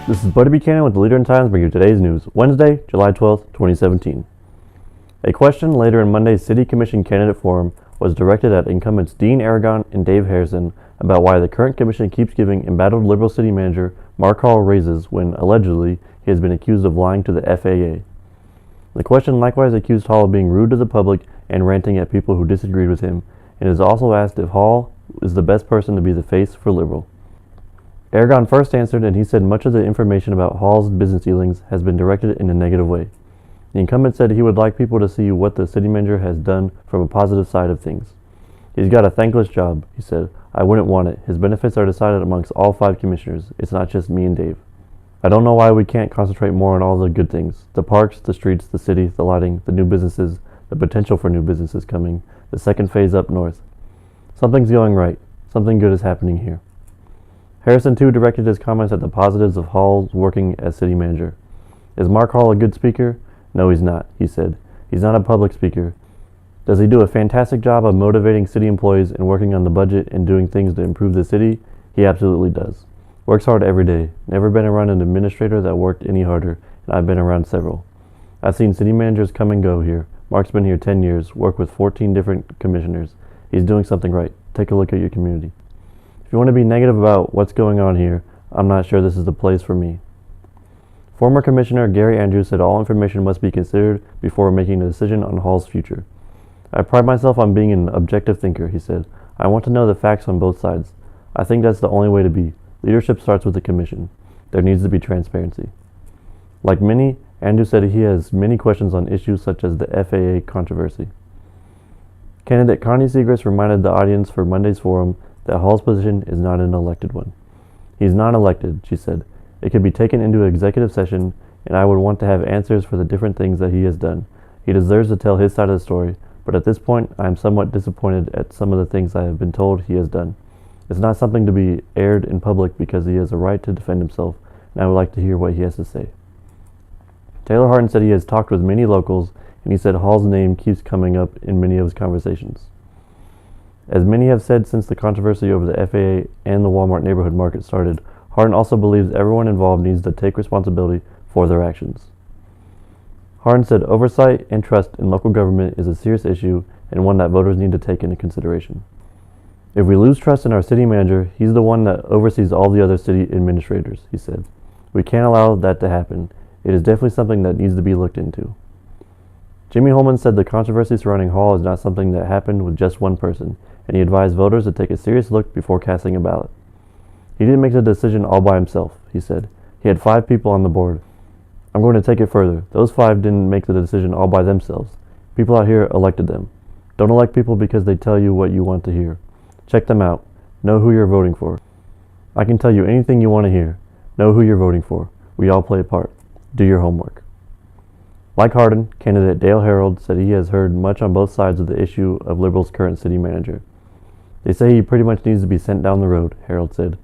This is Buddy Buchanan with the Leader in Times bringing you today's news, Wednesday, July 12th, 2017. A question later in Monday's City Commission candidate forum was directed at incumbents Dean Aragon and Dave Harrison about why the current commission keeps giving embattled Liberal City Manager Mark Hall raises when, allegedly, he has been accused of lying to the FAA. The question likewise accused Hall of being rude to the public and ranting at people who disagreed with him, and is also asked if Hall is the best person to be the face for Liberal. Aragon first answered, and he said much of the information about Hall's business dealings has been directed in a negative way. The incumbent said he would like people to see what the city manager has done from a positive side of things. He's got a thankless job, he said. I wouldn't want it. His benefits are decided amongst all 5 commissioners. It's not just me and Dave. I don't know why we can't concentrate more on all the good things. The parks, the streets, the city, the lighting, the new businesses, the potential for new businesses coming, the second phase up north. Something's going right. Something good is happening here. Harrison, too, directed his comments at the positives of Hall's working as city manager. Is Mark Hall a good speaker? No, he's not, he said. He's not a public speaker. Does he do a fantastic job of motivating city employees and working on the budget and doing things to improve the city? He absolutely does. Works hard every day. Never been around an administrator that worked any harder, and I've been around several. I've seen city managers come and go here. Mark's been here 10 years, worked with 14 different commissioners. He's doing something right. Take a look at your community. If you want to be negative about what's going on here, I'm not sure this is the place for me. Former Commissioner Gary Andrews said all information must be considered before making a decision on Hall's future. I pride myself on being an objective thinker, he said. I want to know the facts on both sides. I think that's the only way to be. Leadership starts with the commission. There needs to be transparency. Like many, Andrews said he has many questions on issues such as the FAA controversy. Candidate Connie Segrist reminded the audience for Monday's forum that Hall's position is not an elected one. He's not elected, she said. It could be taken into executive session, and I would want to have answers for the different things that he has done. He deserves to tell his side of the story, but at this point, I am somewhat disappointed at some of the things I have been told he has done. It's not something to be aired in public because he has a right to defend himself, and I would like to hear what he has to say. Taylor Hardin said he has talked with many locals, and he said Hall's name keeps coming up in many of his conversations. As many have said since the controversy over the FAA and the Walmart neighborhood market started, Hardin also believes everyone involved needs to take responsibility for their actions. Hardin said oversight and trust in local government is a serious issue and one that voters need to take into consideration. If we lose trust in our city manager, he's the one that oversees all the other city administrators, he said. We can't allow that to happen. It is definitely something that needs to be looked into. Jimmy Holman said the controversy surrounding Hall is not something that happened with just one person, and he advised voters to take a serious look before casting a ballot. He didn't make the decision all by himself, he said. He had 5 people on the board. I'm going to take it further. Those 5 didn't make the decision all by themselves. People out here elected them. Don't elect people because they tell you what you want to hear. Check them out. Know who you're voting for. I can tell you anything you want to hear. Know who you're voting for. We all play a part. Do your homework. Like Hardin, candidate Dale Harold said he has heard much on both sides of the issue of Liberal's current city manager. They say he pretty much needs to be sent down the road, Harold said.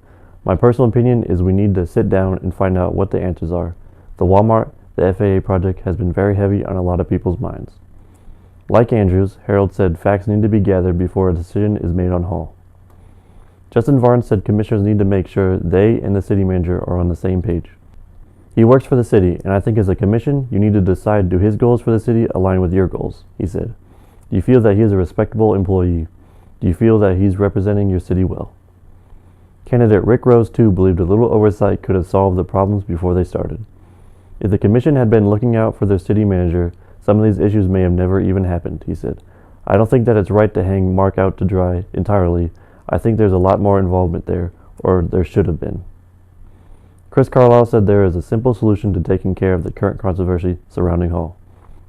My personal opinion is we need to sit down and find out what the answers are. The Walmart, the FAA project has been very heavy on a lot of people's minds. Like Andrews, Harold said facts need to be gathered before a decision is made on Hall. Justin Varnes said commissioners need to make sure they and the city manager are on the same page. He works for the city, and I think as a commission, you need to decide do his goals for the city align with your goals, he said. Do you feel that he is a respectable employee? Do you feel that he's representing your city well? Candidate Rick Rose, too, believed a little oversight could have solved the problems before they started. If the commission had been looking out for their city manager, some of these issues may have never even happened, he said. I don't think that it's right to hang Mark out to dry entirely. I think there's a lot more involvement there, or there should have been. Chris Carlisle said there is a simple solution to taking care of the current controversy surrounding Hall.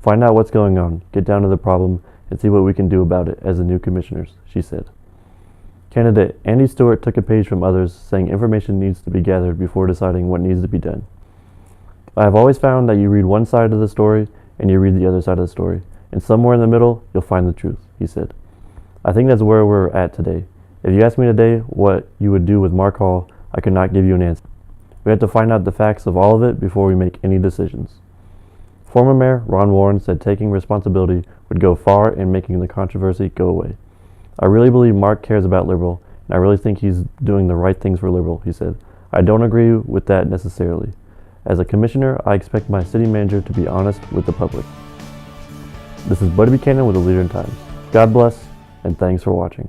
Find out what's going on, get down to the problem, and see what we can do about it as the new commissioners, she said. Candidate Andy Stewart took a page from others, saying information needs to be gathered before deciding what needs to be done. I have always found that you read one side of the story and you read the other side of the story, and somewhere in the middle, you'll find the truth, he said. I think that's where we're at today. If you asked me today what you would do with Mark Hall, I could not give you an answer. We have to find out the facts of all of it before we make any decisions. Former Mayor Ron Warren said taking responsibility would go far in making the controversy go away. I really believe Mark cares about Liberal, and I really think he's doing the right things for Liberal, he said. I don't agree with that necessarily. As a commissioner, I expect my city manager to be honest with the public. This is Buddy Buchanan with the Leader in Times. God bless, and thanks for watching.